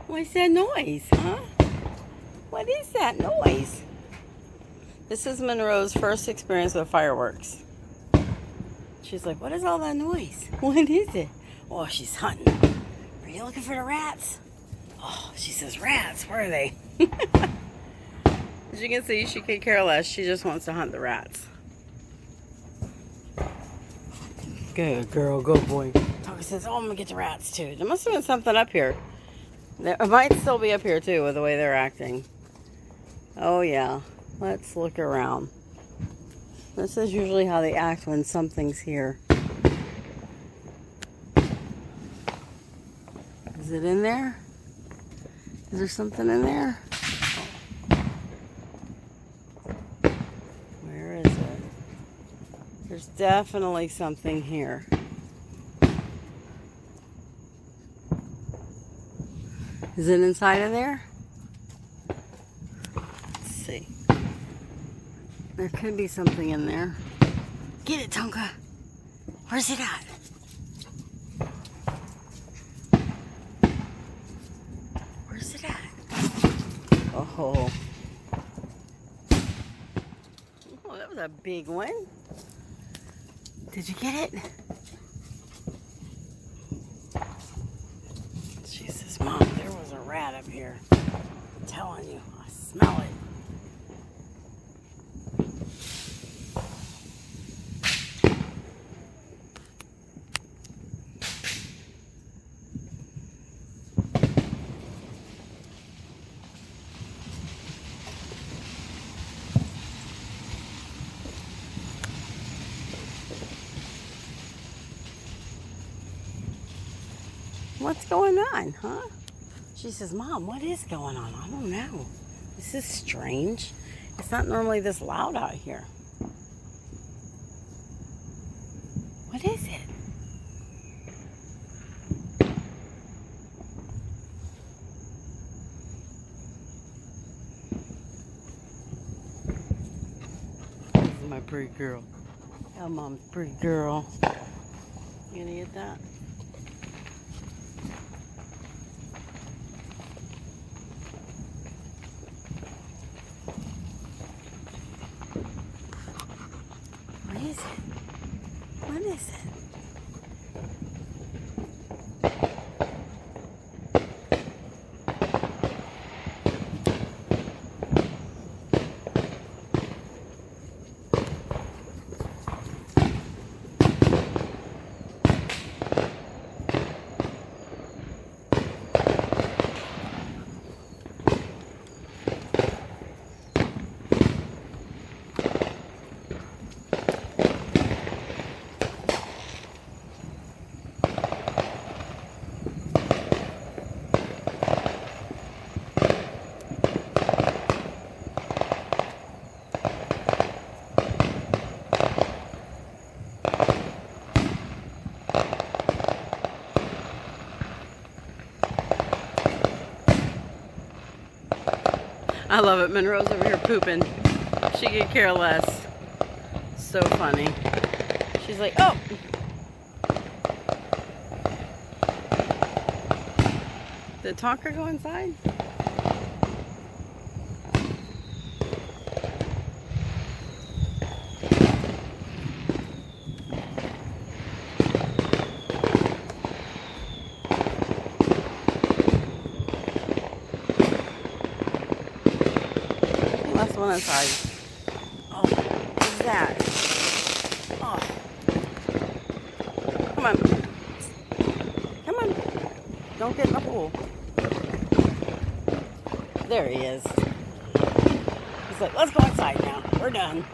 What's that noise, huh? What is that noise? This is Monroe's first experience with fireworks. She's like, what is all that noise? What is it? Oh, she's hunting. Are you looking for the rats? Oh, she says, rats, where are they? As you can see, she could care less. She just wants to hunt the rats. Good girl, good boy. Tonka says, oh, I'm going to get the rats too. There must have been something up here. It might still be up here too with the way they're acting. Oh yeah, let's look around. This is usually how they act when something's here. Is it in there? Is there something in there? Where is it? There's definitely something here. Is it inside of there? Let's see. There could be something in there. Get it, Tonka. Where's it at? Where's it at? Oh. Oh, that was a big one. Did you get it? She says, Mom, there was a rat up here. I'm telling you, I smell it. What's going on, huh? She says, Mom, what is going on? I don't know. This is strange. It's not normally this loud out here. What is it? This is my pretty girl. Oh, Mom's pretty girl. You gonna get that? What is it? What is it? I love it. Monroe's over here pooping. She could care less. So funny. She's like, oh! Did Tonka go inside? Last one inside. Oh, what's that? Oh. Come on. Come on. Don't get in the hole. There he is. He's like, let's go inside now. We're done.